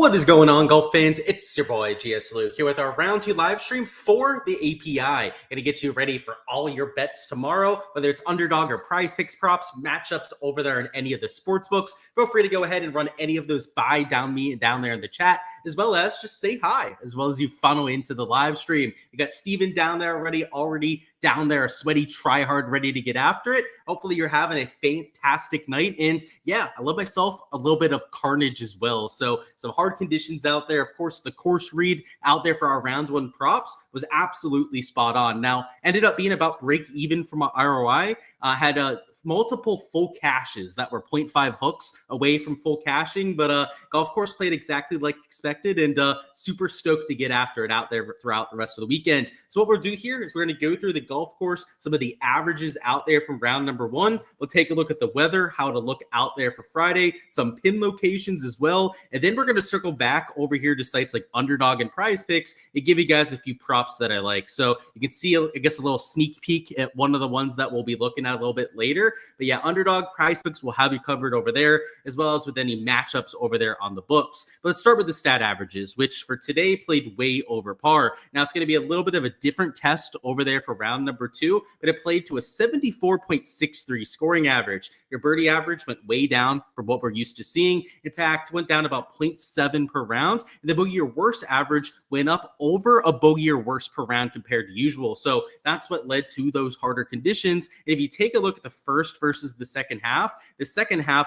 What is going on, golf fans? It's your boy Gsluke here with our round 2 live stream for the API. Gonna get you ready for all your bets tomorrow, whether it's underdog or prize picks props, matchups over there in any of the sports books. Feel free to go ahead and run any of those by down there in the chat, as well as just say hi, as well as you funnel into the live stream. You got Steven down there already down there, a sweaty tryhard ready to get after it. Hopefully you're having a fantastic night. And yeah, I love myself a little bit of carnage as well. So some hard conditions out there. Of course, the course read out there for our round 1 props was absolutely spot on. Now, ended up being about break even from our ROI. Had multiple full cashes that were 0.5 hooks away from full cashing, but golf course played exactly like expected, and super stoked to get after it out there throughout the rest of the weekend. So what we'll do here is we're going to go through the golf course, some of the averages out there from round number 1. We'll take a look at the weather, how to look out there for Friday, some pin locations as well, and then we're going to circle back over here to sites like Underdog and Prize Picks and give you guys a few props that I like. So you can see, I guess, a little sneak peek at one of the ones that we'll be looking at a little bit later. But yeah, Underdog Prize Picks will have you covered over there, as well as with any matchups over there on the books. But let's start with the stat averages, which for today played way over par. Now it's going to be a little bit of a different test over there for round number 2, but it played to a 74.63 scoring average. Your birdie average went way down from what we're used to seeing. In fact, went down about 0.7 per round. And the bogey or worse average went up over a bogey or worse per round compared to usual. So that's what led to those harder conditions. And if you take a look at the first versus the second half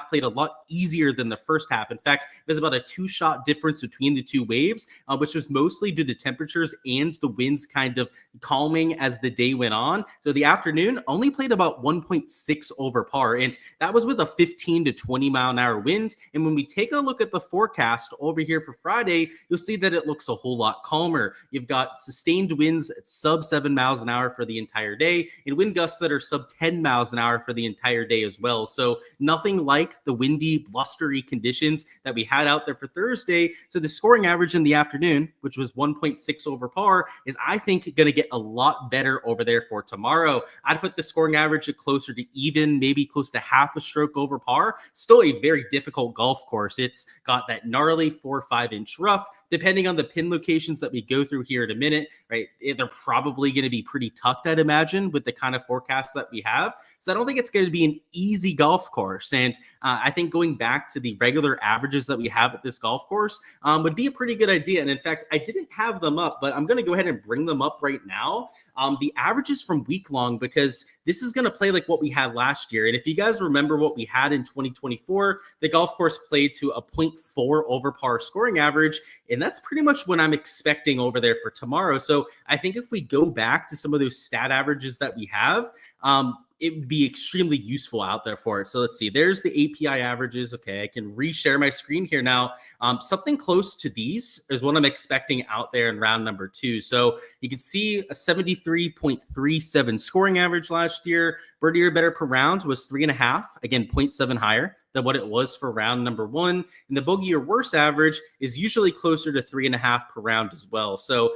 played a lot easier than the first half. In fact, there's about a 2-shot difference between the two waves, which was mostly due to temperatures and the winds kind of calming as the day went on. So the afternoon only played about 1.6 over par, and that was with a 15 to 20 mile an hour wind. And when we take a look at the forecast over here for Friday, you'll see that it looks a whole lot calmer. You've got sustained winds at sub 7 miles an hour for the entire day, and wind gusts that are sub 10 miles an hour for the entire day as well. So nothing like the windy, blustery conditions that we had out there for Thursday. So the scoring average in the afternoon, which was 1.6 over par, is, I think, going to get a lot better over there for tomorrow. I'd put the scoring average at closer to even, maybe close to half a stroke over par. Still a very difficult golf course. It's got that gnarly 4 or 5 inch rough. Depending on the pin locations that we go through here in a minute, right, they're probably going to be pretty tucked, I'd imagine, with the kind of forecast that we have. So I don't think it's going to be an easy golf course. And I think going back to the regular averages that we have at this golf course would be a pretty good idea. And in fact, I didn't have them up, but I'm going to go ahead and bring them up right now. The averages from week long, because this is going to play like what we had last year. And if you guys remember what we had in 2024, the golf course played to a 0.4 over par scoring average. And that's pretty much what I'm expecting over there for tomorrow. So I think if we go back to some of those stat averages that we have, it would be extremely useful out there for it. So let's see, there's the API averages. Okay, I can reshare my screen here now. Something close to these is what I'm expecting out there in round number 2. So you can see a 73.37 scoring average last year. Birdie or better per round was 3.5, again, 0.7 higher than what it was for round number 1. And the bogey or worse average is usually closer to 3.5 per round as well. So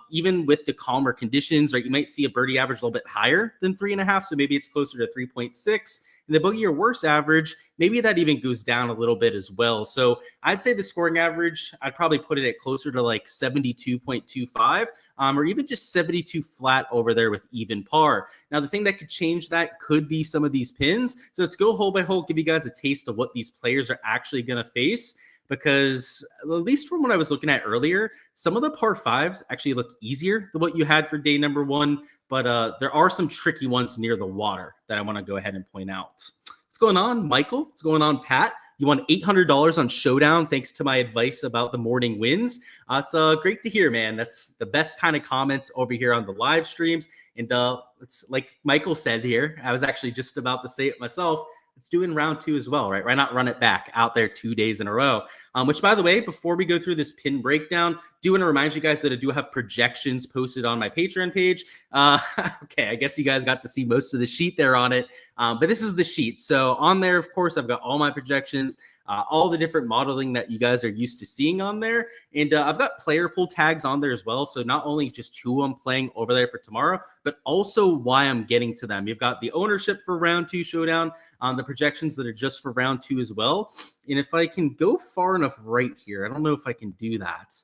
even with the calmer conditions, right, you might see a birdie average a little bit higher than 3.5. So maybe it's closer to 3.6. And the bogey or worse average, maybe that even goes down a little bit as well. So I'd say the scoring average, I'd probably put it at closer to like 72.25 or even just 72 flat over there with even par. Now, the thing that could change that could be some of these pins. So let's go hole by hole, give you guys a taste of what these players are actually going to face. Because at least from what I was looking at earlier, some of the par 5s actually look easier than what you had for day number 1. But there are some tricky ones near the water that I want to go ahead and point out. What's going on, Michael? What's going on, Pat? You won $800 on Showdown thanks to my advice about the morning wins. It's great to hear, man. That's the best kind of comments over here on the live streams. And it's like Michael said here, I was actually just about to say it myself. It's doing round 2 as well, right? Why not run it back out there 2 days in a row? Which, by the way, before we go through this pin breakdown, do want to remind you guys that I do have projections posted on my Patreon page. Okay, I guess you guys got to see most of the sheet there on it. But this is the sheet. So on there, of course, I've got all my projections, all the different modeling that you guys are used to seeing on there. And I've got player pool tags on there as well. So not only just who I'm playing over there for tomorrow, but also why I'm getting to them. You've got the ownership for round 2 Showdown, the projections that are just for round 2 as well. And if I can go far enough right here, I don't know if I can do that.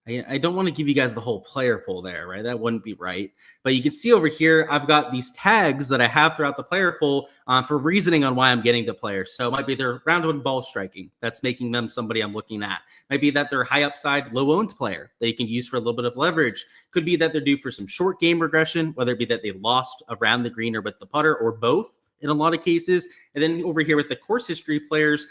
I don't want to give you guys the whole player pool there, right? That wouldn't be right. But you can see over here, I've got these tags that I have throughout the player pool for reasoning on why I'm getting to players. So it might be their round 1 ball striking. That's making them somebody I'm looking at. Might be that they're high upside, low owned player that you can use for a little bit of leverage. Could be that they're due for some short game regression, whether it be that they lost around the green or with the putter or both in a lot of cases. And then over here with the course history players,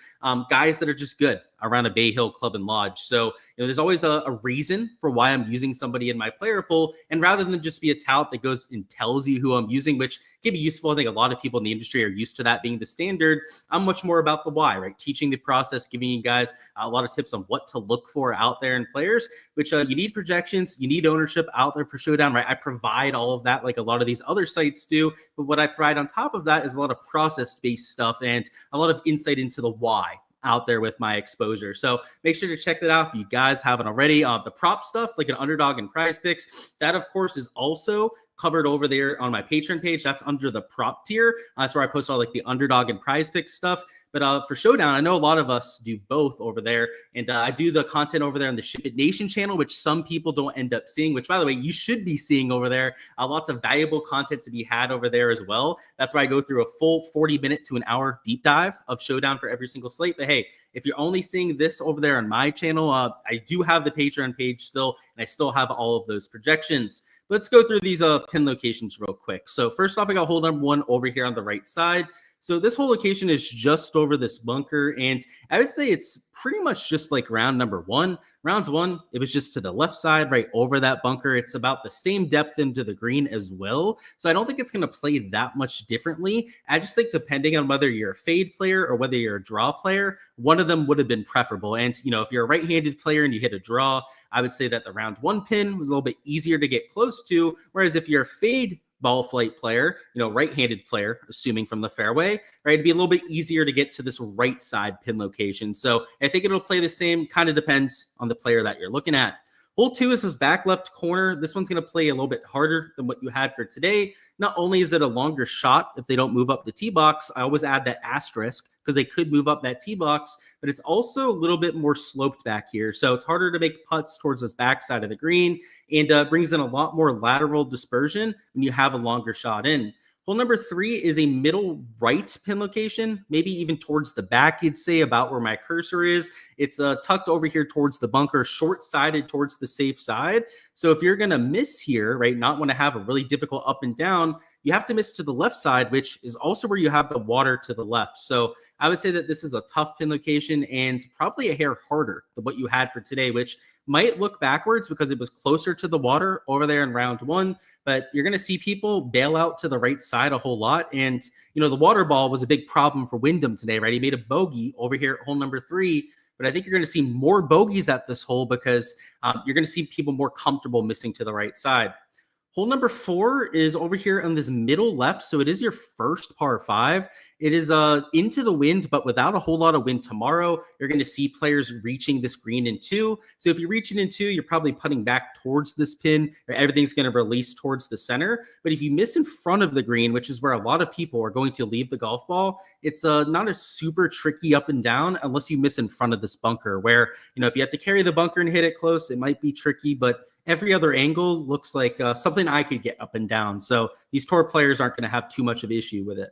guys that are just good around a Bay Hill Club and Lodge. So, there's always a reason for why I'm using somebody in my player pool. And rather than just be a tout that goes and tells you who I'm using, which can be useful. I think a lot of people in the industry are used to that being the standard. I'm much more about the why, right? Teaching the process, giving you guys a lot of tips on what to look for out there in players, which you need projections, you need ownership out there for Showdown, right? I provide all of that like a lot of these other sites do. But what I provide on top of that is a lot of process-based stuff and a lot of insight into the why out there with my exposure. So make sure to check that out if you guys haven't already. The prop stuff like an Underdog and Prize Picks, that of course is also covered over there on my Patreon page. That's under the prop tier. That's where I post all like the Underdog and Prize Picks stuff. But for Showdown, I know a lot of us do both over there. And I do the content over there on the Ship It Nation channel, which some people don't end up seeing, which, by the way, you should be seeing over there. Lots of valuable content to be had over there as well. That's where I go through a full 40-minute to an hour deep dive of Showdown for every single slate. But hey, if you're only seeing this over there on my channel, I do have the Patreon page still, and I still have all of those projections. Let's go through these pin locations real quick. So first off, I got hole number 1 over here on the right side. So this whole location is just over this bunker, and I would say it's pretty much just like round number 1. Round 1, it was just to the left side, right over that bunker. It's about the same depth into the green as well. So I don't think it's going to play that much differently. I just think depending on whether you're a fade player or whether you're a draw player, one of them would have been preferable. And, if you're a right-handed player and you hit a draw, I would say that the round 1 pin was a little bit easier to get close to. Whereas if you're a fade ball flight player, right-handed player, assuming from the fairway, right, it'd be a little bit easier to get to this right side pin location. So I think it'll play the same, kind of depends on the player that you're looking at. Hole 2 is this back left corner. This one's going to play a little bit harder than what you had for today. Not only is it a longer shot if they don't move up the tee box, I always add that asterisk because they could move up that tee box, but it's also a little bit more sloped back here. So it's harder to make putts towards this back side of the green, and brings in a lot more lateral dispersion when you have a longer shot in. Hole number 3 is a middle right pin location, maybe even towards the back, you'd say, about where my cursor is. It's tucked over here towards the bunker, short-sided towards the safe side. So if you're going to miss here, right, not want to have a really difficult up and down, you have to miss to the left side, which is also where you have the water to the left. So I would say that this is a tough pin location and probably a hair harder than what you had for today, which might look backwards because it was closer to the water over there in round 1, but you're going to see people bail out to the right side a whole lot. And, the water ball was a big problem for Wyndham today, right? He made a bogey over here at hole number 3, but I think you're going to see more bogeys at this hole because you're going to see people more comfortable missing to the right side. Hole number 4 is over here on this middle left. So it is your first par 5. It is into the wind, but without a whole lot of wind tomorrow. You're going to see players reaching this green in 2. So if you reach it in 2, you're probably putting back towards this pin, or everything's going to release towards the center. But if you miss in front of the green, which is where a lot of people are going to leave the golf ball, it's not a super tricky up and down unless you miss in front of this bunker where, if you have to carry the bunker and hit it close, it might be tricky, but every other angle looks like something I could get up and down. So these tour players aren't going to have too much of an issue with it.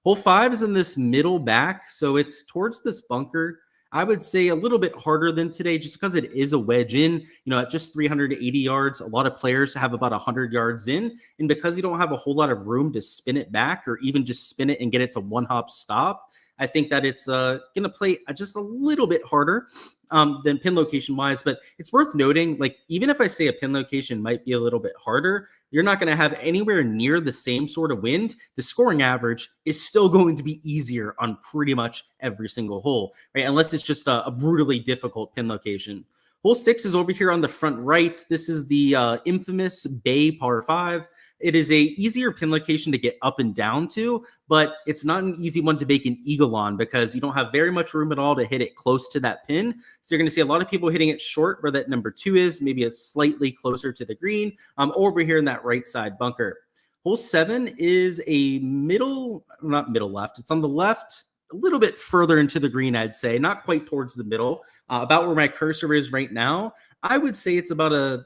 Hole 5 is in this middle back. So it's towards this bunker. I would say a little bit harder than today just because it is a wedge in, at just 380 yards. A lot of players have about 100 yards in. And because you don't have a whole lot of room to spin it back or even just spin it and get it to one hop stop, I think that it's going to play just a little bit harder than pin location wise, but it's worth noting, like, even if I say a pin location might be a little bit harder, you're not going to have anywhere near the same sort of wind. The scoring average is still going to be easier on pretty much every single hole, right? Unless it's just a brutally difficult pin location. Hole 6 is over here on the front right. This is the infamous Bay par 5. It is a easier pin location to get up and down to, but it's not an easy one to make an eagle on because you don't have very much room at all to hit it close to that pin. So you're going to see a lot of people hitting it short where that number 2 is, maybe a slightly closer to the green, over here in that right side bunker. Hole 7 is a not middle left. It's on the left, a little bit further into the green, I'd say, not quite towards the middle, about where my cursor is right now. I would say it's about a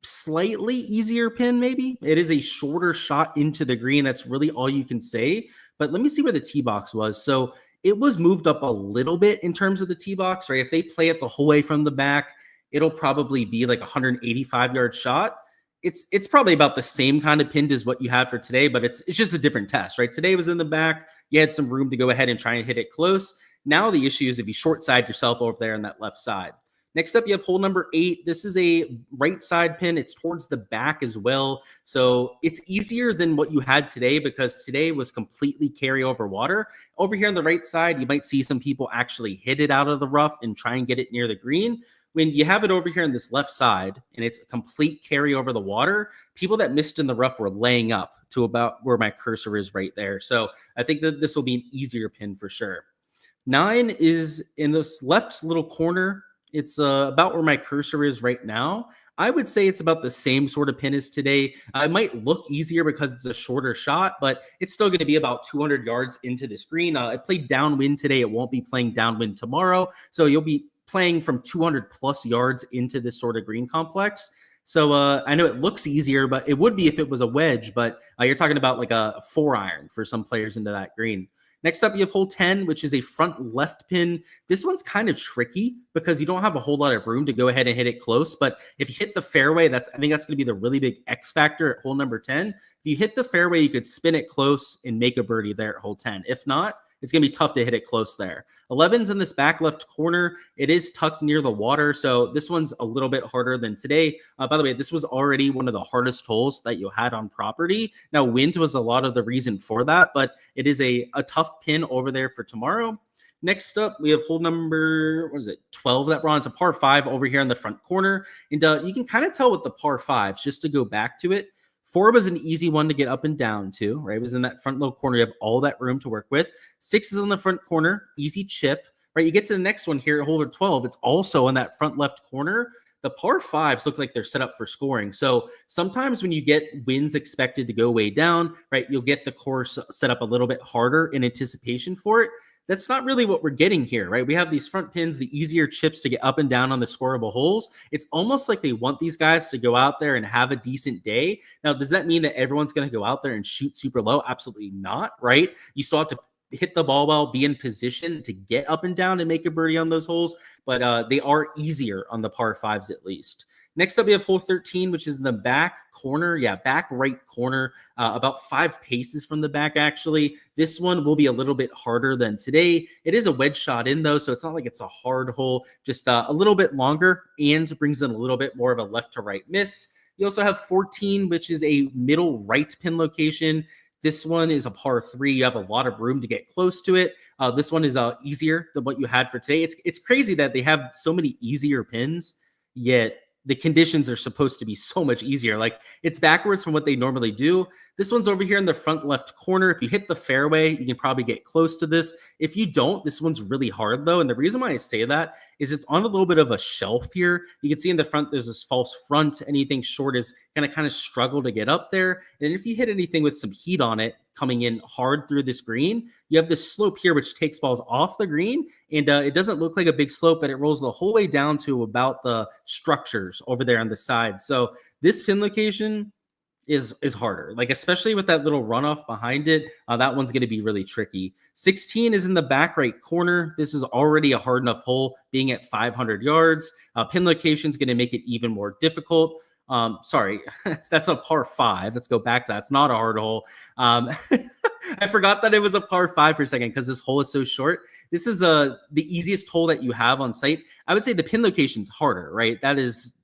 slightly easier pin, maybe. It is a shorter shot into the green. That's really all you can say. But let me see where the tee box was. So it was moved up a little bit in terms of the tee box, right? If they play it the whole way from the back, it'll probably be like a 185-yard shot. It's probably about the same kind of pin as what you had for today, but it's just a different test, right? Today was in the back. You had some room to go ahead and try and hit it close. Now the issue is if you short side yourself over there on that left side. Next up, you have hole number 8. This is a right side pin. It's towards the back as well. So it's easier than what you had today because today was completely carry over water. Over here on the right side, you might see some people actually hit it out of the rough and try and get it near the green. When you have it over here on this left side and it's a complete carry over the water, people that missed in the rough were laying up to about where my cursor is right there. So I think that this will be an easier pin for sure. 9 is in this left little corner. It's about where my cursor is right now. I would say it's about the same sort of pin as today. It might look easier because it's a shorter shot, but it's still going to be about 200 yards into the green. It played downwind today. It won't be playing downwind tomorrow. So you'll be playing from 200 plus yards into this sort of green complex. So I know it looks easier, but it would be if it was a wedge, but you're talking about like a 4-iron for some players into that green. Next up, you have hole 10, which is a front left pin. This one's kind of tricky because you don't have a whole lot of room to go ahead and hit it close. But if you hit the fairway, I think that's going to be the really big X factor at hole number 10. If you hit the fairway, you could spin it close and make a birdie there at hole 10. If not, it's going to be tough to hit it close there. 11's in this back left corner. It is tucked near the water, so this one's a little bit harder than today. By the way, this was already one of the hardest holes that you had on property. Now, wind was a lot of the reason for that, but it is a tough pin over there for tomorrow. Next up, we have hole number, 12 that we're on. It's a par 5 over here in the front corner. And you can kind of tell with the par 5s, just to go back to it, 4 was an easy one to get up and down to, right? It was in that front little corner. You have all that room to work with. 6 is on the front corner, easy chip, right? You get to the next one here at hole 12. It's also in that front left corner. The par 5s look like they're set up for scoring. So sometimes when you get winds expected to go way down, right, you'll get the course set up a little bit harder in anticipation for it. That's not really what we're getting here, right? We have these front pins, the easier chips to get up and down on the scoreable holes. It's almost like they want these guys to go out there and have a decent day. Now, does that mean that everyone's going to go out there and shoot super low? Absolutely not, right? You still have to hit the ball well, be in position to get up and down and make a birdie on those holes, but they are easier on the par 5s at least. Next up, we have hole 13, which is in the back corner. Yeah, back right corner, about 5 paces from the back, actually. This one will be a little bit harder than today. It is a wedge shot in, though, so it's not like it's a hard hole, just a little bit longer and brings in a little bit more of a left to right miss. You also have 14, which is a middle right pin location. This one is a par 3. You have a lot of room to get close to it. This one is easier than what you had for today. It's crazy that they have so many easier pins, yet the conditions are supposed to be so much easier. Like, it's backwards from what they normally do. This one's over here in the front left corner. If you hit the fairway, you can probably get close to this. If you don't, this one's really hard, though. And the reason why I say that is it's on a little bit of a shelf here. You can see in the front, there's this false front. Anything short is going to kind of struggle to get up there. And if you hit anything with some heat on it, coming in hard through this green, you have this slope here, which takes balls off the green. And it doesn't look like a big slope, but it rolls the whole way down to about the structures over there on the side. So this pin location is harder, like especially with that little runoff behind it. That one's going to be really tricky. 16 is in the back right corner. This is already a hard enough hole, being at 500 yards. Pin location is going to make it even more difficult. Sorry, that's a par 5. Let's go back to that. It's not a hard hole. I forgot that it was a par 5 for a second because this hole is so short. This is the easiest hole that you have on site. I would say the pin location's harder, right? That is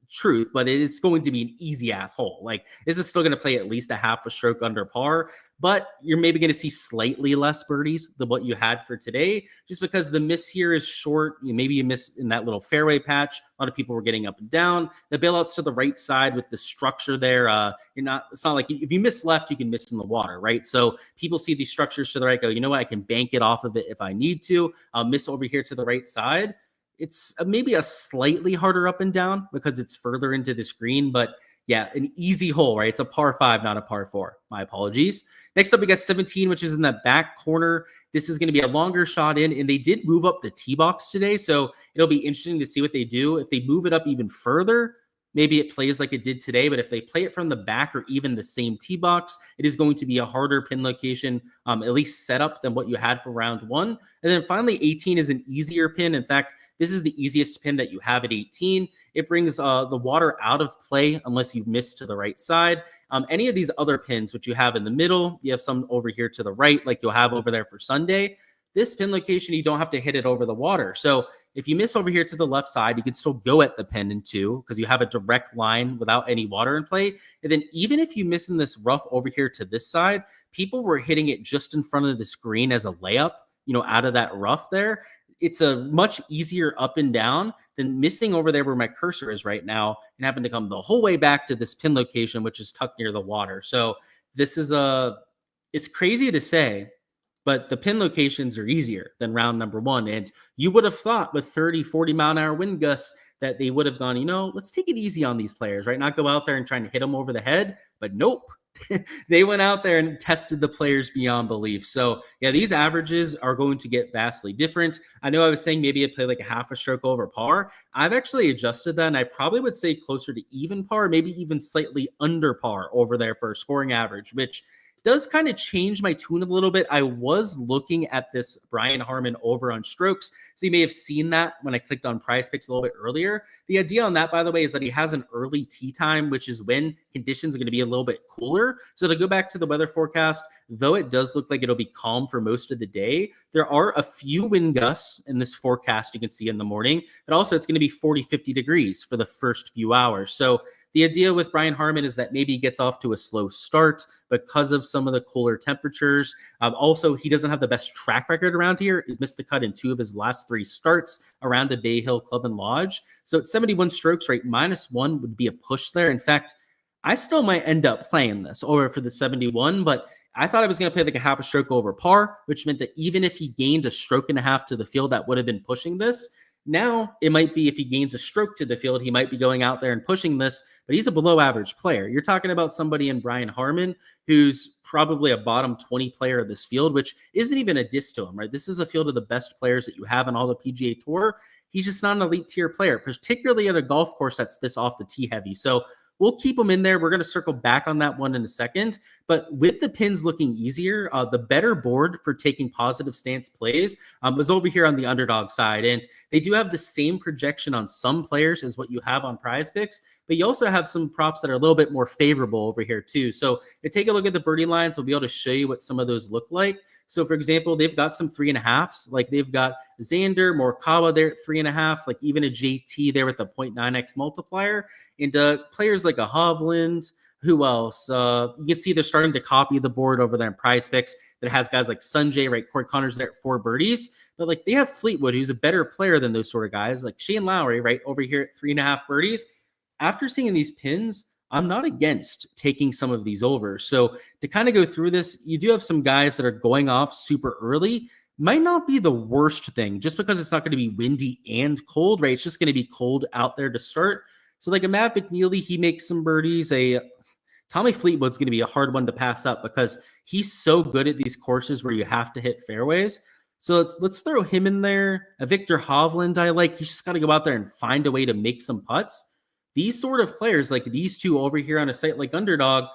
truth, but it is going to be an easy ass hole. Like, this is still going to play at least a half a stroke under par, but you're maybe going to see slightly less birdies than what you had for today, just because the miss here is short. Maybe you miss in that little fairway patch. A lot of people were getting up and down. The bailout's to the right side with the structure there. It's not like if you miss left, you can miss in the water, right? So people see these structures to the right, go, you know what, I can bank it off of it if I need to. I'll miss over here to the right side. It's maybe a slightly harder up and down because it's further into the screen, but yeah, an easy hole, right? It's a par 5, not a par 4. My apologies. Next up, we got 17, which is in that back corner. This is going to be a longer shot in, and they did move up the tee box today, so it'll be interesting to see what they do. If they move it up even further, maybe it plays like it did today, but if they play it from the back or even the same tee box, it is going to be a harder pin location, at least set up than what you had for round 1. And then finally, 18 is an easier pin. In fact, this is the easiest pin that you have at 18. It brings the water out of play unless you miss to the right side. Any of these other pins, which you have in the middle, you have some over here to the right, like you'll have over there for Sunday. This pin location, you don't have to hit it over the water. So if you miss over here to the left side, you can still go at the pin in 2 because you have a direct line without any water in play. And then even if you miss in this rough over here to this side, people were hitting it just in front of the screen as a layup, out of that rough there. It's a much easier up and down than missing over there where my cursor is right now and having to come the whole way back to this pin location, which is tucked near the water. So this is it's crazy to say, but the pin locations are easier than round number 1. And you would have thought with 30, 40 mile an hour wind gusts that they would have gone, let's take it easy on these players, right? Not go out there and trying to hit them over the head, but nope. They went out there and tested the players beyond belief. So yeah, these averages are going to get vastly different. I know I was saying maybe I'd play like a half a stroke over par. I've actually adjusted that, and I probably would say closer to even par, maybe even slightly under par over there for a scoring average, which does kind of change my tune a little bit. I was looking at this Brian Harman over on strokes. So you may have seen that when I clicked on Prize Picks a little bit earlier. The idea on that, by the way, is that he has an early tee time, which is when conditions are going to be a little bit cooler. So to go back to the weather forecast, though it does look like it'll be calm for most of the day, there are a few wind gusts in this forecast you can see in the morning. But also it's going to be 40, 50 degrees for the first few hours. So the idea with Brian Harman is that maybe he gets off to a slow start because of some of the cooler temperatures. Also, he doesn't have the best track record around here. He's missed the cut in 2 of his last 3 starts around the Bay Hill Club and Lodge. So at 71 strokes, right, -1 would be a push there. In fact, I still might end up playing this over for the 71, but I thought I was going to play like a half a stroke over par, which meant that even if he gained a stroke and a half to the field, that would have been pushing this. Now, it might be if he gains a stroke to the field, he might be going out there and pushing this, but he's a below average player. You're talking about somebody in Brian Harman who's probably a bottom 20 player of this field, which isn't even a diss to him, right? This is a field of the best players that you have on all the PGA Tour. He's just not an elite tier player, particularly at a golf course that's this off the tee heavy. So we'll keep him in there. We're going to circle back on that one in a second. But with the pins looking easier, the better board for taking positive stance plays was over here on the underdog side. And they do have the same projection on some players as what you have on Prize Picks, but you also have some props that are a little bit more favorable over here too. So to take a look at the birdie lines, we'll be able to show you what some of those look like. So for example, they've got some 3.5s, like they've got Xander, Morikawa there at 3.5, like even a JT there with the 0.9x multiplier, and players like a Hovland. Who else? You can see they're starting to copy the board over there in Prize Picks that has guys like Sanjay, right? Corey Connors there at 4 birdies. But like they have Fleetwood, who's a better player than those sort of guys, like Shane Lowry, right? Over here at 3.5 birdies. After seeing these pins, I'm not against taking some of these over. So to kind of go through this, you do have some guys that are going off super early. Might not be the worst thing just because it's not going to be windy and cold, right? It's just going to be cold out there to start. So like a Matt McNeely, he makes some birdies. Tommy Fleetwood's going to be a hard one to pass up because he's so good at these courses where you have to hit fairways. So let's throw him in there. A Victor Hovland I like. He's just got to go out there and find a way to make some putts. These sort of players, like these two over here on a site like Underdog,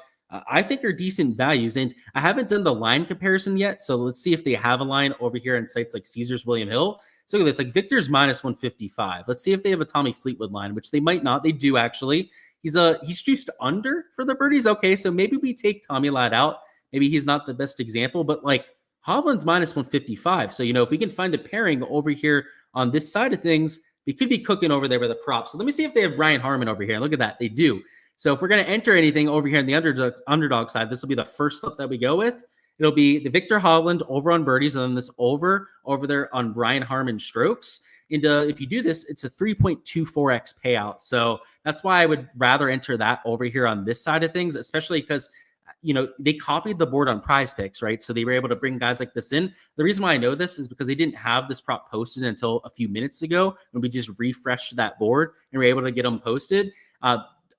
I think are decent values. And I haven't done the line comparison yet, so let's see if they have a line over here on sites like Caesars, William Hill. So look at this, like Victor's -155. Let's see if they have a Tommy Fleetwood line, which they might not. They do actually. He's juiced under for the birdies. Okay, so maybe we take Tommy Ladd out. Maybe he's not the best example, but like Hovland's -155. So, if we can find a pairing over here on this side of things, we could be cooking over there with a prop. So let me see if they have Brian Harman over here. Look at that. They do. So if we're going to enter anything over here on the underdog side, this will be the first slip that we go with. It'll be the Victor Hovland over on birdies, and then this over there on Brian Harman strokes. And if you do this, it's a 3.24x payout. So that's why I would rather enter that over here on this side of things, especially because, you know, they copied the board on Prize Picks, right? So they were able to bring guys like this in. The reason why I know this is because they didn't have this prop posted until a few minutes ago, and we just refreshed that board and were able to get them posted.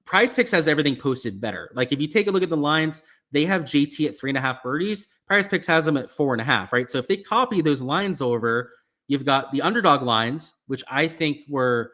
Prize Picks has everything posted better. Like if you take a look at the lines, they have JT at 3.5 birdies. Prize Picks has them at 4.5, right? So if they copy those lines over, you've got the underdog lines, which I think were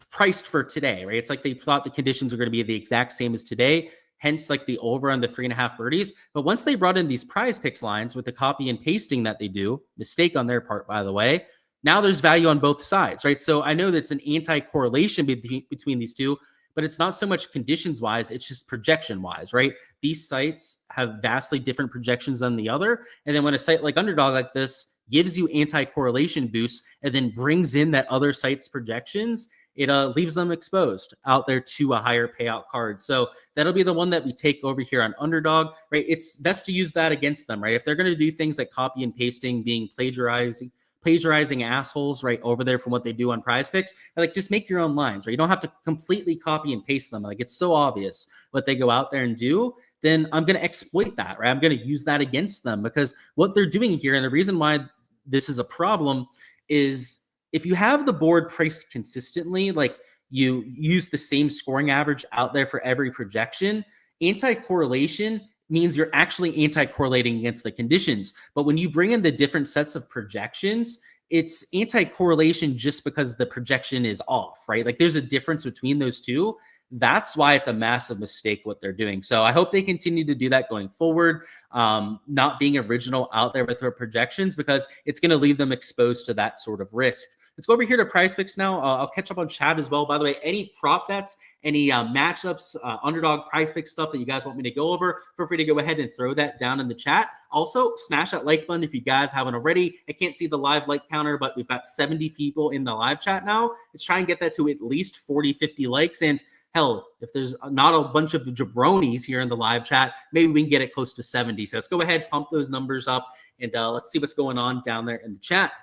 priced for today, right? It's like they thought the conditions are going to be the exact same as today, hence like the over on the 3.5 birdies. But once they brought in these Prize Picks lines with the copy and pasting that they do, mistake on their part, by the way, now there's value on both sides, right? So I know that's an anti-correlation between these two, but it's not so much conditions wise, it's just projection wise, right? These sites have vastly different projections than the other. And then when a site like Underdog like this gives you anti-correlation boosts and then brings in that other site's projections, it leaves them exposed out there to a higher payout card. So that'll be the one that we take over here on Underdog, right? It's best to use that against them, right? If they're going to do things like copy and pasting, being plagiarizing assholes right over there from what they do on Prize Picks, like just make your own lines, right? You don't have to completely copy and paste them. Like it's so obvious what they go out there and do. Then I'm going to exploit that, right? I'm going to use that against them because what they're doing here, and the reason why this is a problem is if you have the board priced consistently, like you use the same scoring average out there for every projection, anti-correlation means you're actually anti-correlating against the conditions. But when you bring in the different sets of projections, it's anti-correlation just because the projection is off, right? Like there's a difference between those two. That's why it's a massive mistake what they're doing. So I hope they continue to do that going forward, not being original out there with their projections, because it's going to leave them exposed to that sort of risk. Let's go over here to Prize Picks now. I'll catch up on chat as well. By the way, any prop bets, any matchups, Underdog Prize Picks stuff that you guys want me to go over, feel free to go ahead and throw that down in the chat. Also, smash that like button if you guys haven't already. I can't see the live like counter, but we've got 70 people in the live chat now. Let's try and get that to at least 40, 50 likes. And hell, if there's not a bunch of jabronis here in the live chat, maybe we can get it close to 70. So let's go ahead, pump those numbers up, and let's see what's going on down there in the chat.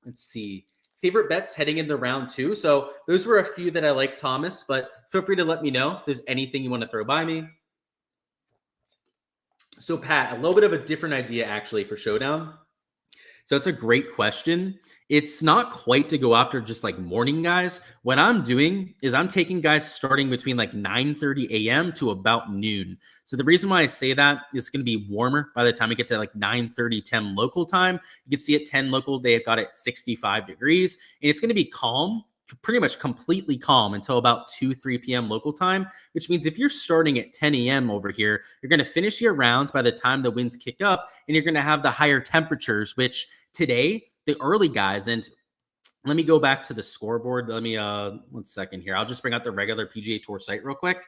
Let's see. Favorite bets heading into round two. So those were a few that I like, Thomas, but feel free to let me know if there's anything you want to throw by me. So Pat, a little bit of a different idea actually for Showdown. So it's a great question. It's not quite to go after just like morning guys. What I'm doing is I'm taking guys starting between like 9:30 a.m. to about noon. So the reason why I say that is going to be warmer by the time we get to like 9:30, 10 local time. You can see at 10 local, they've got it 65 degrees, and it's going to be calm, pretty much completely calm until about 2, 3 p.m. local time, which means if you're starting at 10 a.m. over here, you're going to finish your rounds by the time the winds kick up, and you're going to have the higher temperatures, which today, the early guys, and let me go back to the scoreboard. Let me, 1 second here. I'll just bring out the regular PGA Tour site real quick.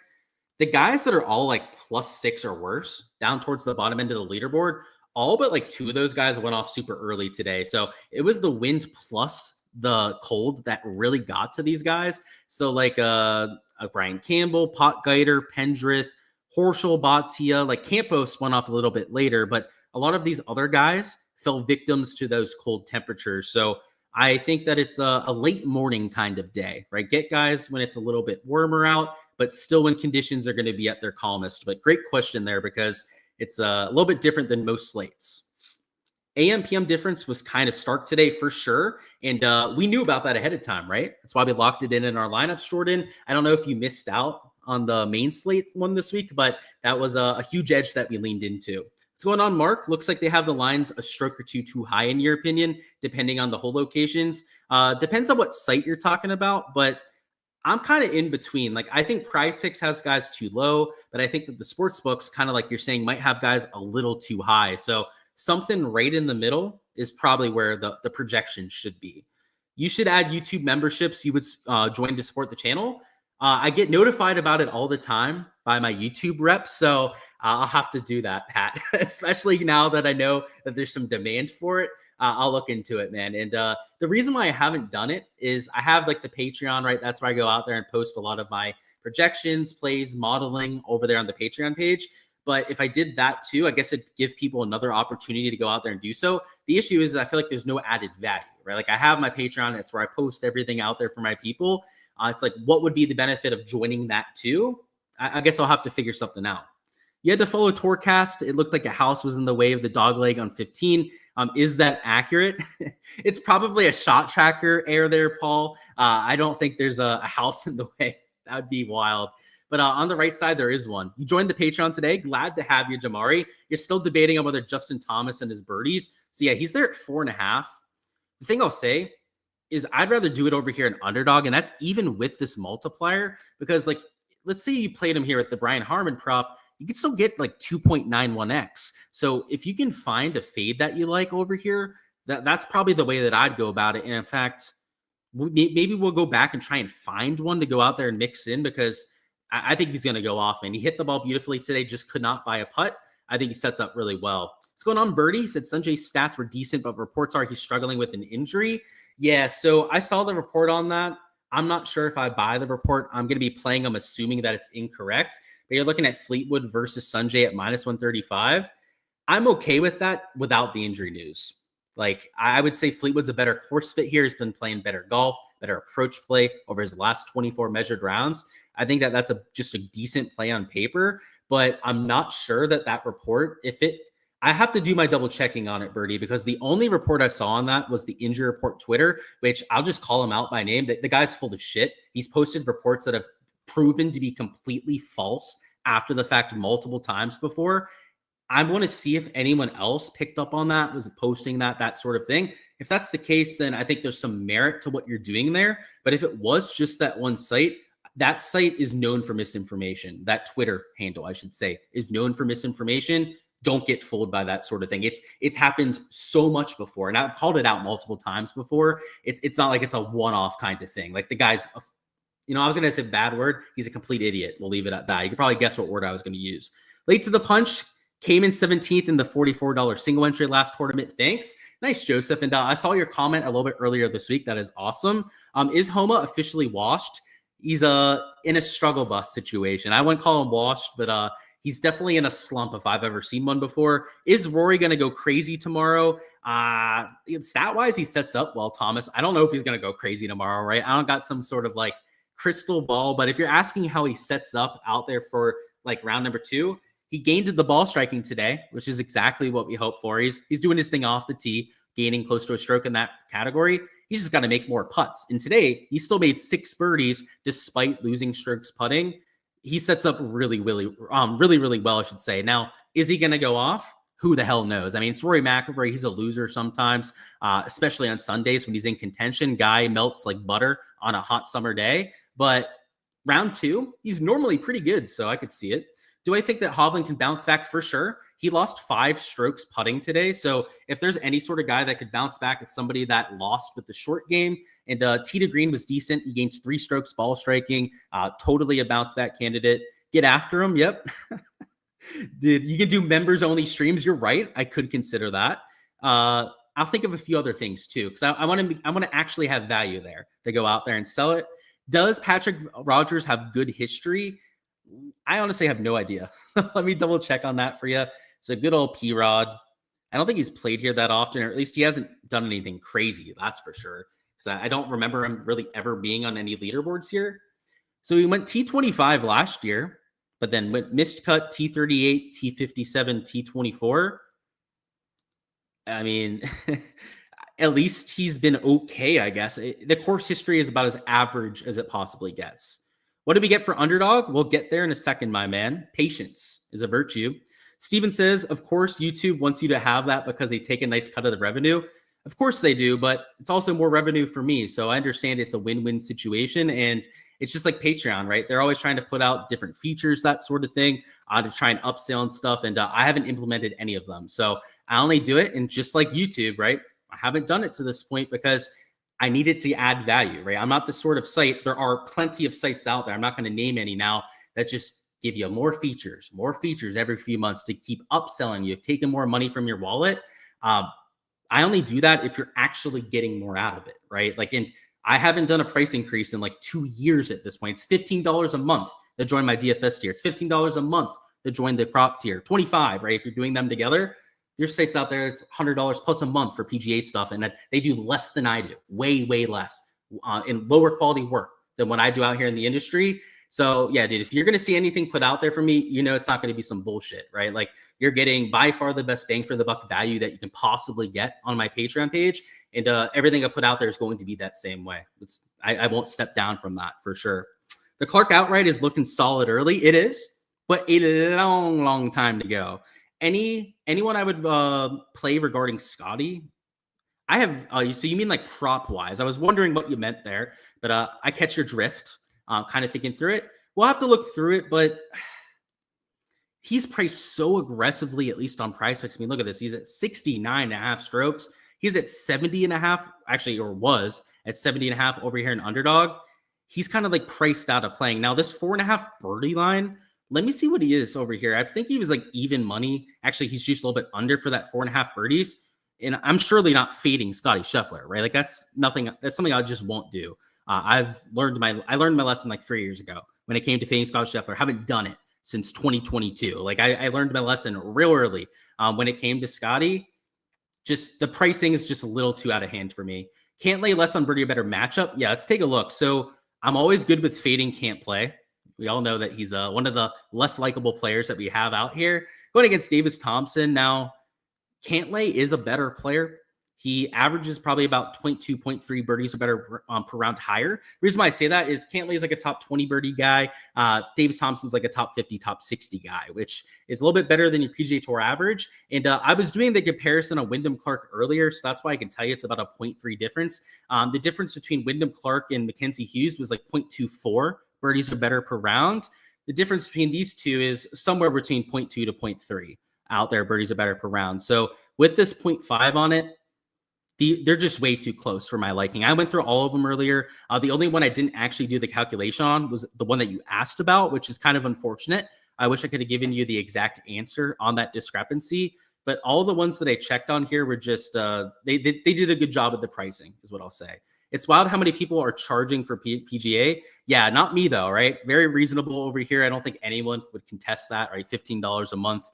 The guys that are all like +6 or worse, down towards the bottom end of the leaderboard, all but like 2 of those guys went off super early today. So it was the wind plus the cold that really got to these guys. So like Brian Campbell, Potgieter, Pendrith, Horschel, Bhatia, like Campos went off a little bit later, but a lot of these other guys fell victims to those cold temperatures. So I think that it's a late morning kind of day, right? Get guys when it's a little bit warmer out, but still when conditions are going to be at their calmest. But great question there, because it's a little bit different than most slates. AM PM difference was kind of stark today for sure. And we knew about that ahead of time, right? That's why we locked it in our lineups, Jordan. I don't know if you missed out on the main slate one this week, but that was a huge edge that we leaned into. What's going on, Mark? Looks like they have the lines a stroke or two too high in your opinion, depending on the hole locations. Depends on what site you're talking about, but I'm kind of in between. Like, I think Prize Picks has guys too low, but I think that the sports books, kind of like you're saying, might have guys a little too high. So something right in the middle is probably where the projection should be. You should add YouTube memberships. You would join to support the channel. I get notified about it all the time by my YouTube reps. So I'll have to do that, Pat, especially now that I know that there's some demand for it. I'll look into it, man. And the reason why I haven't done it is I have like the Patreon, right? That's where I go out there and post a lot of my projections, plays, modeling over there on the Patreon page. But if I did that too, I guess it'd give people another opportunity to go out there and do so. The issue is I feel like there's no added value, right? Like I have my Patreon. It's where I post everything out there for my people. It's like, what would be the benefit of joining that too? I guess I'll have to figure something out. You had to follow Tourcast. It looked like a house was in the way of the dog leg on 15. Is that accurate? It's probably a shot tracker error there, Paul. I don't think there's a house in the way. That would be wild. But on the right side, there is one. You joined the Patreon today. Glad to have you, Jamari. You're still debating on whether Justin Thomas and his birdies. So, yeah, he's there at 4.5. The thing I'll say is I'd rather do it over here in Underdog, and that's even with this multiplier because, like, let's say you played him here at the Brian Harman prop. You can still get like 2.91x. So if you can find a fade that you like over here, that's probably the way that I'd go about it. And in fact, maybe we'll go back and try and find one to go out there and mix in because I think he's going to go off, man. He hit the ball beautifully today, just could not buy a putt. I think he sets up really well. What's going on, Birdie? He said Sanjay's stats were decent, but reports are he's struggling with an injury. Yeah, so I saw the report on that. I'm not sure if I buy the report. I'm going to be playing them assuming that it's incorrect. But you're looking at Fleetwood versus Sanjay at minus 135. I'm okay with that without the injury news. Like, I would say Fleetwood's a better course fit here. He's been playing better golf, better approach play over his last 24 measured rounds. I think that that's just a decent play on paper, but I'm not sure that report, I have to do my double checking on it, Birdie, because the only report I saw on that was the injury report Twitter, which I'll just call him out by name. The guy's full of shit. He's posted reports that have proven to be completely false after the fact multiple times before. I want to see if anyone else picked up on that, was posting that sort of thing. If that's the case, then I think there's some merit to what you're doing there. But if it was just that one site, that site is known for misinformation. That Twitter handle, I should say, is known for misinformation. Don't get fooled by that sort of thing. It's happened so much before, and I've called it out multiple times before. It's not like it's a one-off kind of thing. Like the guy's, I was going to say bad word. He's a complete idiot. We'll leave it at that. You can probably guess what word I was going to use. Late to the punch, came in 17th in the $44 single entry last tournament. Thanks. Nice, Joseph. And I saw your comment a little bit earlier this week. That is awesome. Is Homa officially washed? He's in a struggle bus situation. I wouldn't call him washed, but he's definitely in a slump if I've ever seen one before. Is Rory going to go crazy tomorrow? Stat-wise, he sets up well, Thomas. I don't know if he's going to go crazy tomorrow, right? I don't got some sort of like crystal ball, but if you're asking how he sets up out there for like round number 2, he gained the ball striking today, which is exactly what we hope for. He's doing his thing off the tee, gaining close to a stroke in that category. He's just got to make more putts. And today, he still made 6 birdies despite losing strokes putting. He sets up really well, I should say. Now, is he going to go off? Who the hell knows? I mean, it's Rory McIlroy. He's a loser sometimes, especially on Sundays when he's in contention. Guy melts like butter on a hot summer day. But round 2, he's normally pretty good, so I could see it. Do I think that Hovland can bounce back? For sure. He lost 5 strokes putting today. So if there's any sort of guy that could bounce back, it's somebody that lost with the short game. And Tee to Green was decent. He gained 3 strokes ball striking. Totally a bounce back candidate. Get after him. Yep. Dude, you can do members only streams. You're right. I could consider that. I'll think of a few other things too, because I want to actually have value there to go out there and sell it. Does Patrick Rogers have good history? I honestly have no idea. Let me double check on that for you. So good old P-Rod. I don't think he's played here that often, or at least he hasn't done anything crazy. That's for sure. Because I don't remember him really ever being on any leaderboards here. So he went T25 last year, but then went missed cut T38, T57, T24. I mean, at least he's been okay, I guess. The course history is about as average as it possibly gets. What did we get for Underdog? We'll get there in a second, my man. Patience is a virtue. Steven says, of course, YouTube wants you to have that because they take a nice cut of the revenue. Of course they do, but it's also more revenue for me. So I understand it's a win-win situation. And it's just like Patreon, right? They're always trying to put out different features, that sort of thing, to try and upsell and stuff. And I haven't implemented any of them. So I only do it. And just like YouTube, right? I haven't done it to this point because I need it to add value, right? I'm not the sort of site. There are plenty of sites out there. I'm not going to name any now that just give you more features every few months to keep upselling you, taking more money from your wallet. I only do that if you're actually getting more out of it, right? Like, and I haven't done a price increase in like 2 years at this point. It's $15 a month to join my DFS tier. It's $15 a month to join the prop tier. 25, right? If you're doing them together, there's sites out there, it's $100 plus a month for PGA stuff. And they do less than I do, way less, in lower quality work than what I do out here in the industry. So yeah, dude, if you're going to see anything put out there for me, you know, it's not going to be some bullshit, right? Like, you're getting by far the best bang for the buck value that you can possibly get on my Patreon page. And everything I put out there is going to be that same way. I won't step down from that for sure. The Clark outright is looking solid early. It is, but a long time to go. Anyone I would play regarding Scotty? I have, so you mean like prop wise? I was wondering what you meant there, but I catch your drift. Kind of thinking through it. We'll have to look through it, but he's priced so aggressively, at least on Prize Picks. I mean, look at this. He's at 69.5 strokes. He's at 70.5, actually, or was at 70.5 over here in Underdog. He's kind of like priced out of playing. Now, this 4.5 birdie line, let me see what he is over here. I think he was like even money. Actually, he's just a little bit under for that 4.5 birdies. And I'm surely not fading Scotty Scheffler, right? Like, that's something I just won't do. I learned my lesson like 3 years ago when it came to fading Scotty Scheffler. I haven't done it since 2022. Like, I learned my lesson real early when it came to Scotty. Just the pricing is just a little too out of hand for me. Can't lay less on birdie or better matchup. Yeah, let's take a look. So I'm always good with fading can't play. We all know that he's one of the less likable players that we have out here. Going against Davis Thompson. Now, Cantlay is a better player. He averages probably about 0.2, 0.3 birdies or better per round higher. The reason why I say that is Cantlay is like a top 20 birdie guy. Davis Thompson's like a top 50, top 60 guy, which is a little bit better than your PGA Tour average. And I was doing the comparison on Wyndham Clark earlier, so that's why I can tell you it's about a 0.3 difference. The difference between Wyndham Clark and Mackenzie Hughes was like 0.24 birdies or better per round. The difference between these two is somewhere between 0.2 to 0.3 out there, birdies are better per round. So with this 0.5 on it, they're just way too close for my liking. I went through all of them earlier. The only one I didn't actually do the calculation on was the one that you asked about, which is kind of unfortunate. I wish I could have given you the exact answer on that discrepancy, but all the ones that I checked on here were just, they did a good job with the pricing is what I'll say. It's wild how many people are charging for PGA. Yeah, not me though, right? Very reasonable over here. I don't think anyone would contest that, right? $15 a month,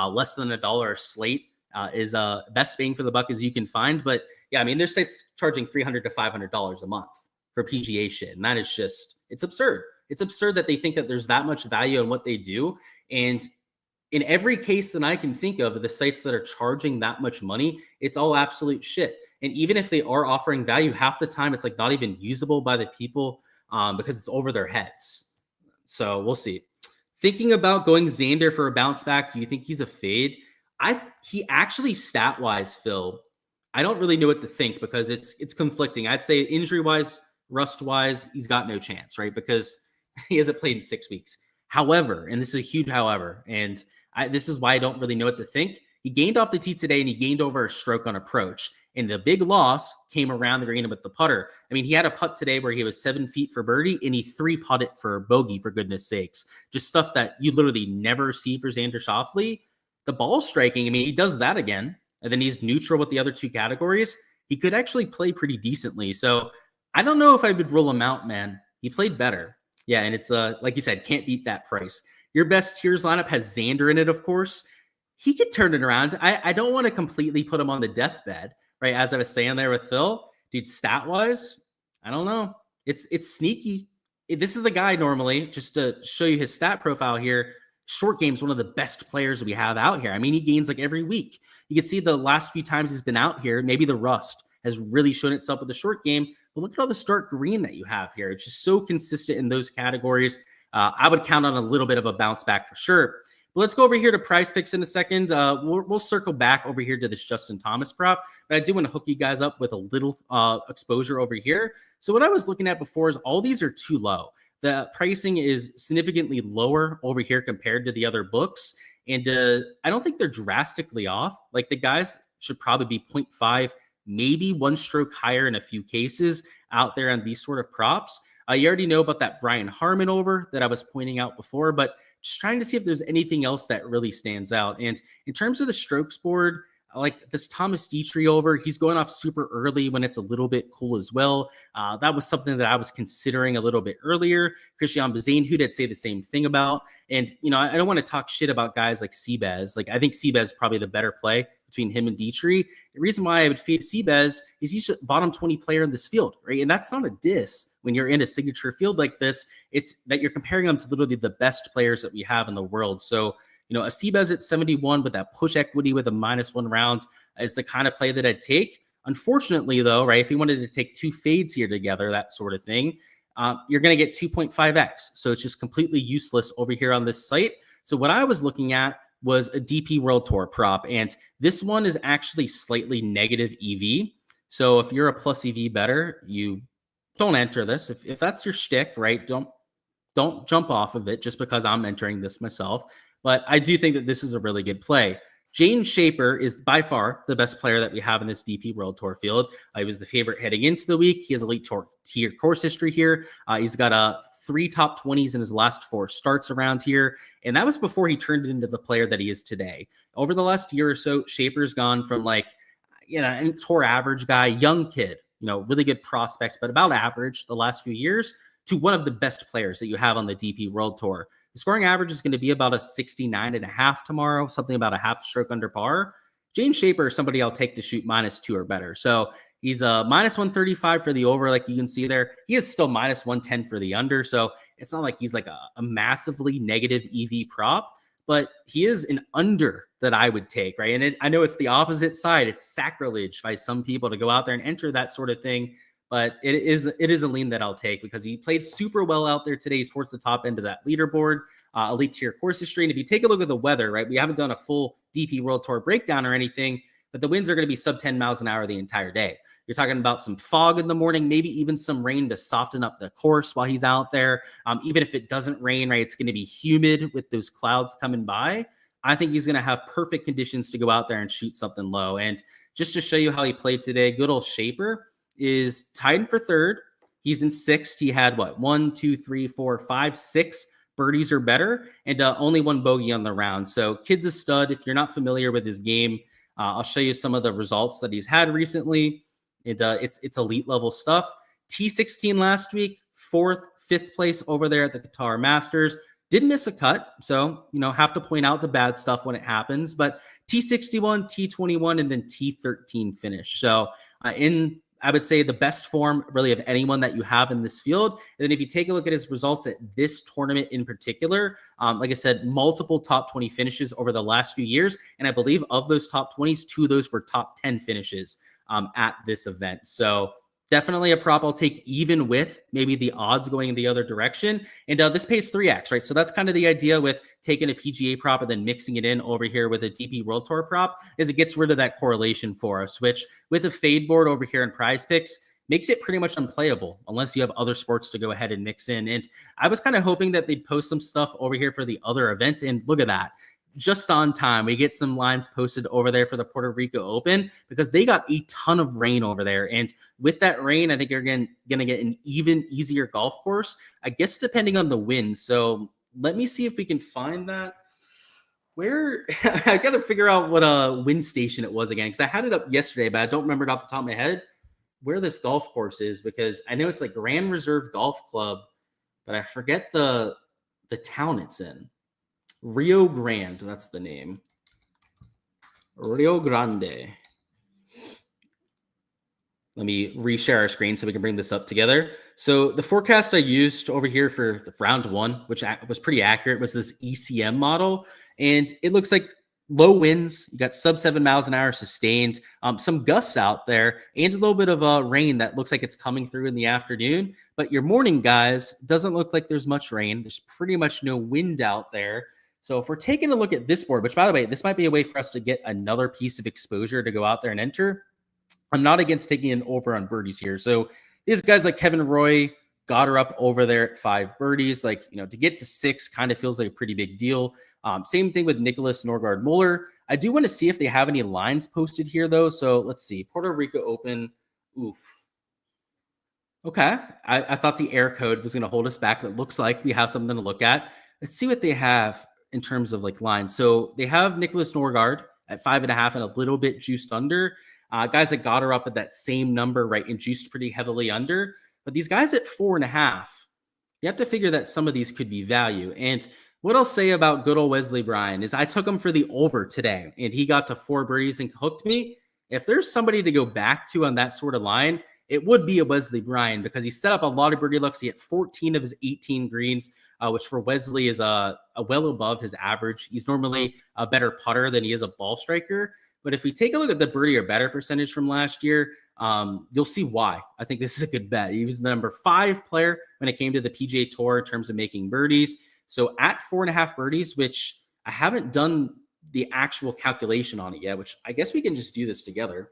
less than $1 a slate. Is best bang for the buck as you can find. But yeah, I mean, there's sites charging $300 to $500 a month for PGA shit. And that is just, it's absurd. It's absurd that they think that there's that much value in what they do. And in every case that I can think of the sites that are charging that much money, it's all absolute shit. And even if they are offering value, half the time it's like not even usable by the people because it's over their heads. So we'll see. Thinking about going Xander for a bounce back, do you think he's a fade? He actually stat-wise, Phil, I don't really know what to think because it's conflicting. I'd say injury-wise, rust-wise, he's got no chance, right? Because he hasn't played in 6 weeks. However, and this is a huge however, and this is why I don't really know what to think. He gained off the tee today and he gained over a stroke on approach. And the big loss came around the green with the putter. I mean, he had a putt today where he was 7 feet for birdie and he 3-putted for bogey, for goodness sakes. Just stuff that you literally never see for Xander Schauffele. The ball striking, I mean, he does that again, and then he's neutral with the other two categories. He could actually play pretty decently. So I don't know if I would rule him out, man. He played better. Yeah, and it's, like you said, can't beat that price. Your best tiers lineup has Xander in it, of course. He could turn it around. I don't want to completely put him on the deathbed, right? As I was saying there with Phil, dude, stat-wise, I don't know. It's sneaky. This is the guy normally, just to show you his stat profile here. Short game is one of the best players we have out here. I mean, he gains like every week. You can see the last few times he's been out here, maybe the rust has really shown itself with the short game. But look at all the start green that you have here. It's just so consistent in those categories. I would count on a little bit of a bounce back for sure. But let's go over here to Prize Picks in a second. We'll circle back over here to this Justin Thomas prop. But I do want to hook you guys up with a little exposure over here. So what I was looking at before is all these are too low. The pricing is significantly lower over here compared to the other books. And I don't think they're drastically off. Like the guys should probably be 0.5, maybe 1 stroke higher in a few cases out there on these sort of props. You already know about that Brian Harmon over that I was pointing out before, but just trying to see if there's anything else that really stands out. And in terms of the strokes board, I like this Thomas Dietrich over. He's going off super early when it's a little bit cool as well. That was something that I was considering a little bit earlier. Christian Bezain, I'd say the same thing about. And, I don't want to talk shit about guys like Seabez. Like, I think Seabez is probably the better play between him and Dietrich. The reason why I would fade Seabez is he's a bottom 20 player in this field, right? And that's not a diss when you're in a signature field like this. It's that you're comparing them to literally the best players that we have in the world. So, a Seabez at 71 with that push equity with a -1 round is the kind of play that I'd take. Unfortunately, though, right, if you wanted to take two fades here together, that sort of thing, you're going to get 2.5x. So it's just completely useless over here on this site. So what I was looking at was a DP World Tour prop, and this one is actually slightly negative EV. So if you're a plus EV better, you don't enter this. If that's your shtick, right, don't jump off of it just because I'm entering this myself. But I do think that this is a really good play. James Shaper is by far the best player that we have in this DP World Tour field. He was the favorite heading into the week. He has elite tour tier course history here. He's got 3 top 20s in his last 4 starts around here. And that was before he turned into the player that he is today. Over the last year or so, Shaper's gone from a tour average guy, young kid, really good prospects, but about average the last few years, to one of the best players that you have on the DP World Tour. The scoring average is going to be about a 69.5 tomorrow, something about a half stroke under par. James Shaper is somebody I'll take to shoot -2 or better. So he's a -135 for the over, like you can see there. He is still -110 for the under. So it's not like he's like a massively negative EV prop, but he is an under that I would take, right? And I know it's the opposite side. It's sacrilege by some people to go out there and enter that sort of thing. But it is a lean that I'll take because he played super well out there today. He's towards the top end of that leaderboard, elite tier course history. And if you take a look at the weather, right, we haven't done a full DP World Tour breakdown or anything, but the winds are going to be sub 10 miles an hour the entire day. You're talking about some fog in the morning, maybe even some rain to soften up the course while he's out there. Even if it doesn't rain, right, it's going to be humid with those clouds coming by. I think he's going to have perfect conditions to go out there and shoot something low. And just to show you how he played today, good old Shaper is tied for third. He's in sixth. He had 1, 2, 3, 4, 5, 6 birdies or better, and only 1 bogey on the round. So kid's a stud. If you're not familiar with his game, I'll show you some of the results that he's had recently. It's elite level stuff. T16 last week, 4th, 5th place over there at the Qatar Masters. Didn't miss a cut, so have to point out the bad stuff when it happens. But T61, T21, and then T13 finish. So I would say the best form really of anyone that you have in this field. And then if you take a look at his results at this tournament in particular, like I said, multiple top 20 finishes over the last few years. And I believe of those top 20s, 2 of those were top 10 finishes at this event. So definitely a prop I'll take, even with maybe the odds going in the other direction. And this pays 3x, right? So that's kind of the idea with taking a PGA prop and then mixing it in over here with a DP World Tour prop, is it gets rid of that correlation for us, which with a fade board over here in Prize Picks makes it pretty much unplayable unless you have other sports to go ahead and mix in. And I was kind of hoping that they'd post some stuff over here for the other event. And look at that. Just on time, we get some lines posted over there for the Puerto Rico Open because they got a ton of rain over there. And with that rain, I think you're going to get an even easier golf course, I guess, depending on the wind. So let me see if we can find that. Where I got to figure out what a wind station it was again, because I had it up yesterday, but I don't remember it off the top of my head where this golf course is, because I know it's like Grand Reserve Golf Club, but I forget the town it's in. Rio Grande, that's the name. Rio Grande. Let me reshare our screen so we can bring this up together. So the forecast I used over here for the round 1, which was pretty accurate, was this ECM model. And it looks like low winds. You got sub 7 miles an hour sustained, some gusts out there, and a little bit of rain that looks like it's coming through in the afternoon. But your morning, guys, doesn't look like there's much rain. There's pretty much no wind out there. So if we're taking a look at this board, which, by the way, this might be a way for us to get another piece of exposure to go out there and enter. I'm not against taking an over on birdies here. So these guys like Kevin Roy got her up over there at 5 birdies. Like, to get to 6 kind of feels like a pretty big deal. Same thing with Nicholas Norgard Muller. I do want to see if they have any lines posted here, though. So let's see. Puerto Rico Open. Oof. Okay. I thought the air code was going to hold us back, but it looks like we have something to look at. Let's see what they have in terms of like lines. So they have Nicholas Norgard at 5.5 and a little bit juiced under. Guys that got her up at that same number, right, and juiced pretty heavily under. But these guys at 4.5, you have to figure that some of these could be value. And what I'll say about good old Wesley Bryan is I took him for the over today, and he got to 4 birdies and hooked me. If there's somebody to go back to on that sort of line, it would be a Wesley Bryan because he set up a lot of birdie looks. He hit 14 of his 18 greens, which for Wesley is a well above his average. He's normally a better putter than he is a ball striker. But if we take a look at the birdie or better percentage from last year, you'll see why. I think this is a good bet. He was the number 5 player when it came to the PGA Tour in terms of making birdies. So at 4.5 birdies, which I haven't done the actual calculation on it yet, which I guess we can just do this together.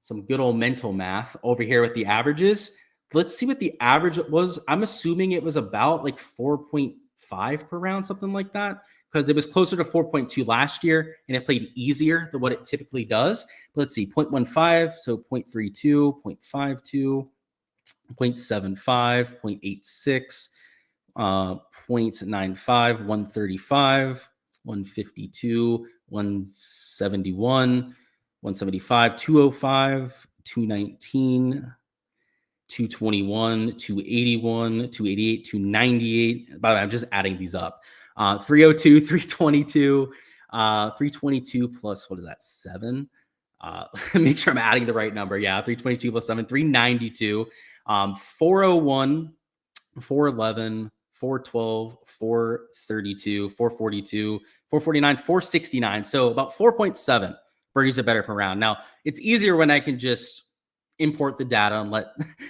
Some good old mental math over here with the averages. Let's see what the average was. I'm assuming it was about like 4.5 per round, something like that, because it was closer to 4.2 last year and it played easier than what it typically does. But let's see, 0.15, so 0.32, 0.52, 0.75, 0.86, 0.95, 135, 152, 171, 175, 205, 219, 221, 281, 288, 298. By the way, I'm just adding these up. 302, 322, 322 plus, what is that, 7? Make sure I'm adding the right number. Yeah, 322 plus 7, 392, 401, 411, 412, 432, 442, 449, 469. So about 4.7 birdies are better per round. Now, it's easier when I can just import the data and let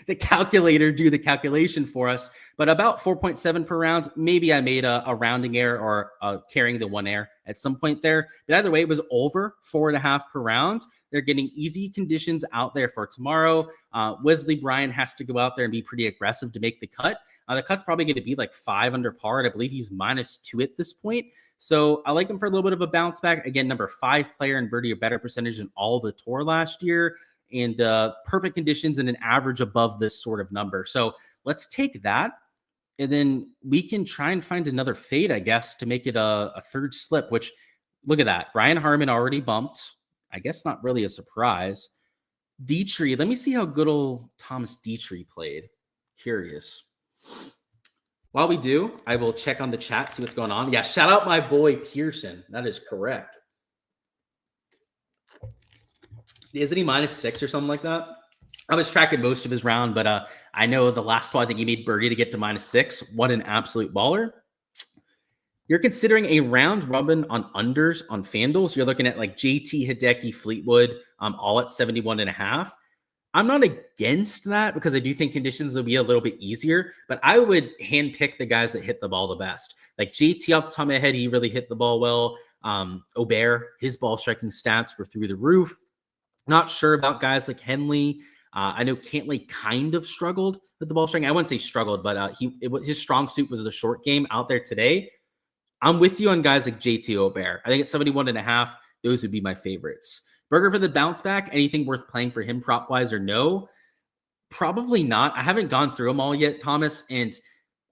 the calculator do the calculation for us. But about 4.7 per round, maybe I made a rounding error or carrying the 1 error at some point there. But either way, it was over 4.5 per round. They're getting easy conditions out there for tomorrow. Wesley Bryan has to go out there and be pretty aggressive to make the cut. The cut's probably going to be like 5 under par. And I believe he's -2 at this point. So I like him for a little bit of a bounce back. Again, number 5 player in birdie or better percentage in all the tour last year. And perfect conditions and an average above this sort of number. So let's take that. And then we can try and find another fade, I guess, to make it a third slip, which look at that. Brian Harman already bumped. I guess not really a surprise. Dietrich, let me see how good old Thomas Dietrich played. Curious. While we do, I will check on the chat, see what's going on. Yeah, shout out my boy Pearson. That is correct. Isn't he -6 or something like that? I was tracking most of his round, but I know the last one, I think he made birdie to get to -6. What an absolute baller. You're considering a round robin on unders on Fanduel. So you're looking at like JT, Hideki, Fleetwood, all at 71.5. I'm not against that because I do think conditions will be a little bit easier, but I would handpick the guys that hit the ball the best. Like JT off the top of my head, he really hit the ball well. Aubert, his ball striking stats were through the roof. Not sure about guys like Henley. I know Cantley kind of struggled with the ball striking. I wouldn't say struggled, but his strong suit was the short game out there today. I'm with you on guys like JT Aubert. I think at 71.5, those would be my favorites. Berger for the bounce back, anything worth playing for him prop wise or no? Probably not. I haven't gone through them all yet, Thomas, and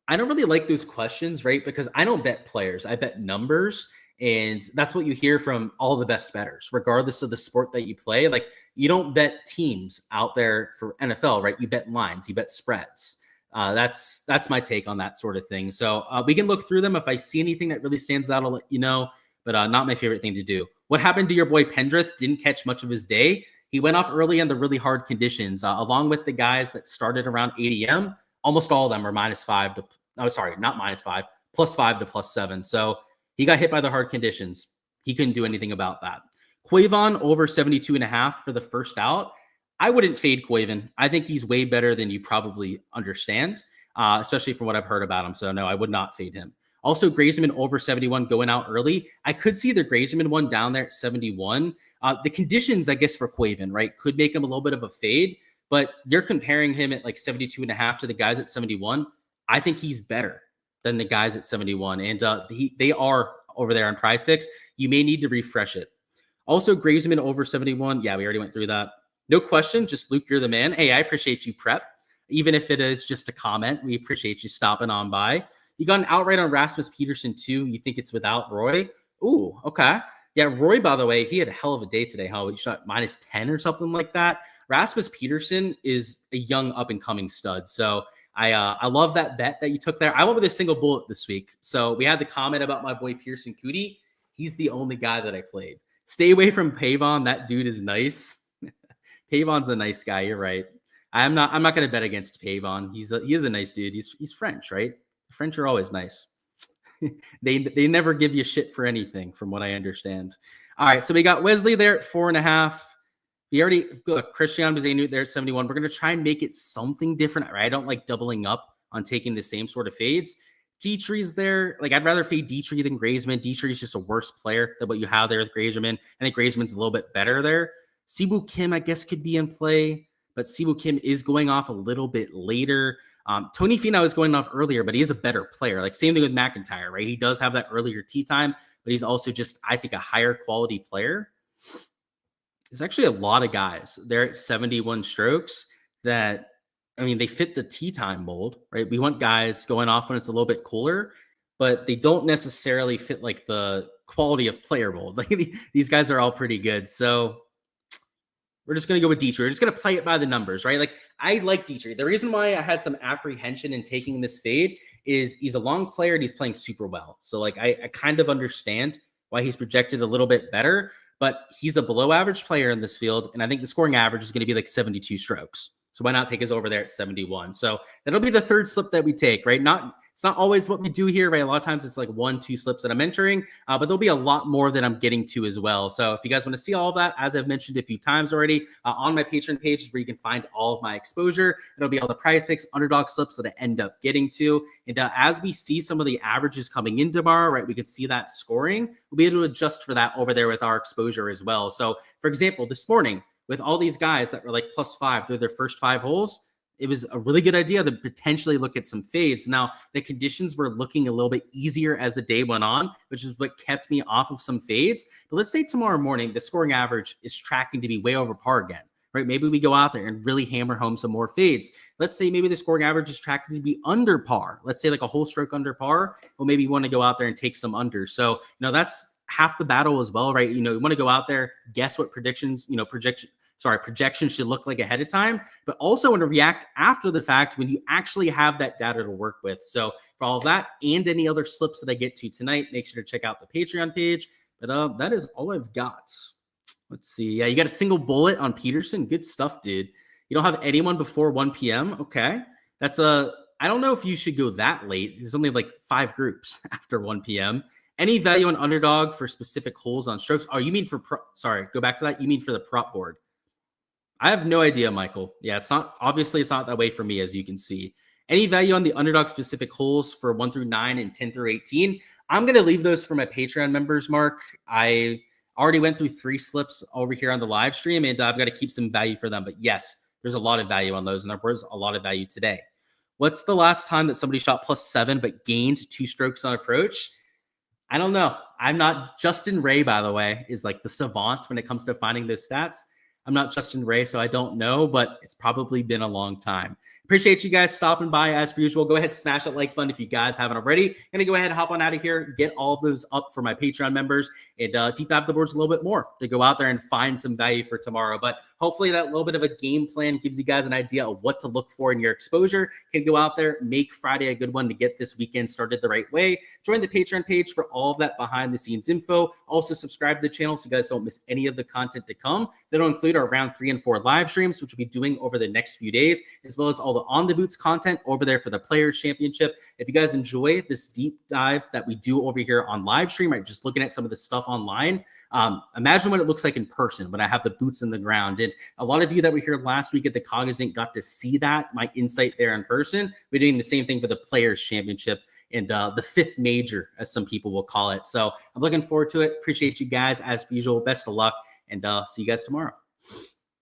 I don't really like those questions, right? Because I don't bet players, I bet numbers. And that's what you hear from all the best bettors, regardless of the sport that you play. Like, you don't bet teams out there for NFL, right? You bet lines, you bet spreads. That's my take on that sort of thing. So we can look through them. If I see anything that really stands out, I'll let you know. But not my favorite thing to do. What happened to your boy Pendrith? Didn't catch much of his day. He went off early on the really hard conditions, along with the guys that started around 8 a.m. Almost all of them are -5 to, oh, sorry, not -5, +5 to +7. So he got hit by the hard conditions. He couldn't do anything about that. Quavon over 72.5 for the first out. I wouldn't fade Quavon. I think he's way better than you probably understand, especially from what I've heard about him. So no, I would not fade him. Also, Grazeman over 71 going out early. I could see the Grazeman one down there at 71. The conditions, I guess, for Quavon, right, could make him a little bit of a fade, but you're comparing him at like 72.5 to the guys at 71. I think he's better than the guys at 71. And they are over there on Prize Picks. You may need to refresh it. Also, Grazeman over 71. Yeah, we already went through that. No question. Just Luke, you're the man. Hey, I appreciate you prep. Even if it is just a comment, we appreciate you stopping on by. You got an outright on Rasmus Peterson too. You think it's without Roy? Ooh, okay. Yeah, Roy, by the way, he had a hell of a day today. He shot -10 or something like that. Rasmus Peterson is a young up-and-coming stud. So I love that bet that you took there. I went with a single bullet this week. So we had the comment about my boy Pearson Cootie. He's the only guy that I played. Stay away from Pavon. That dude is nice. Pavon's a nice guy. You're right. I'm not going to bet against Pavon. He is a nice dude. He's French, right? The French are always nice. They never give you shit for anything, from what I understand. All right, so we got Wesley there at 4.5. We already got Christian Bezenu there at 71. We're going to try and make it something different. Right? I don't like doubling up on taking the same sort of fades. Dietrich's there. Like, I'd rather fade Dietrich than Grazeman. Dietrich is just a worse player than what you have there with Grazeman. I think Grazeman's a little bit better there. Siwoo Kim, I guess, could be in play, but Siwoo Kim is going off a little bit later. Tony Finau is going off earlier, but he is a better player. Like, same thing with McIntyre, right? He does have that earlier tee time, but he's also just, I think, a higher quality player. There's actually a lot of guys there at 71 strokes that, I mean, they fit the tee time mold, right? We want guys going off when it's a little bit cooler, but they don't necessarily fit like the quality of player mold. Like, these guys are all pretty good. So we're just going to go with Dietrich. We're just going to play it by the numbers, right? Like, I like Dietrich. The reason why I had some apprehension in taking this fade is he's a long player and he's playing super well. So, like, I kind of understand why he's projected a little bit better, but he's a below average player in this field. And I think the scoring average is going to be like 72 strokes. So why not take us over there at 71? So that'll be the third slip that we take, right? It's not always what we do here, right? A lot of times it's like 1-2 slips that I'm entering, but there'll be a lot more that I'm getting to as well. So if you guys want to see all of that, as I've mentioned a few times already, on my Patreon page is where you can find all of my exposure. It'll be all the prize picks, underdog slips that I end up getting to. And as we see some of the averages coming in tomorrow, right, we can see that scoring. We'll be able to adjust for that over there with our exposure as well. So for example, this morning, with all these guys that were like +5 through their first 5 holes, it was a really good idea to potentially look at some fades. Now, the conditions were looking a little bit easier as the day went on, which is what kept me off of some fades. But let's say tomorrow morning, the scoring average is tracking to be way over par again, right? Maybe we go out there and really hammer home some more fades. Let's say maybe the scoring average is tracking to be under par. Let's say like a whole stroke under par. Well, maybe you want to go out there and take some unders. So, that's half the battle as well, right? You want to go out there, guess what projections should look like ahead of time, but also want to react after the fact when you actually have that data to work with. So for all of that and any other slips that I get to tonight, make sure to check out the Patreon page. But that is all I've got. Let's see. Yeah, you got a single bullet on Peterson. Good stuff, dude. You don't have anyone before 1 p.m. Okay. I don't know if you should go that late. There's only like 5 groups after 1 p.m. Any value on underdog for specific holes on strokes? Oh, you mean go back to that. You mean for the prop board? I have no idea, Michael. Yeah, it's not that way for me, as you can see. Any value on the underdog specific holes for 1 through 9 and 10 through 18? I'm going to leave those for my Patreon members, Mark. I already went through 3 slips over here on the live stream, and I've got to keep some value for them. But yes, there's a lot of value on those, and there was a lot of value today. What's the last time that somebody shot +7 but gained 2 strokes on approach? I don't know. I'm not Justin Ray, by the way, is like the savant when it comes to finding those stats. I'm not Justin Ray, so I don't know, but it's probably been a long time. Appreciate you guys stopping by as per usual. Go ahead, smash that like button if you guys haven't already. I'm going to go ahead and hop on out of here, get all of those up for my Patreon members, and deep dive the boards a little bit more to go out there and find some value for tomorrow. But hopefully that little bit of a game plan gives you guys an idea of what to look for in your exposure. Can go out there, make Friday a good one to get this weekend started the right way. Join the Patreon page for all of that behind the scenes info. Also subscribe to the channel so you guys don't miss any of the content to come. That'll include our round 3 and 4 live streams, which we'll be doing over the next few days, as well as all the on the boots content over there for the Players Championship. If you guys enjoy this deep dive that we do over here on live stream, right, just looking at some of the stuff online, imagine what it looks like in person when I have the boots in the ground. And a lot of you that were here last week at the Cognizant got to see that, my insight there in person. We're doing the same thing for the Players Championship and the 5th major, as some people will call it. So I'm looking forward to it. Appreciate you guys as usual. Best of luck, and see you guys tomorrow.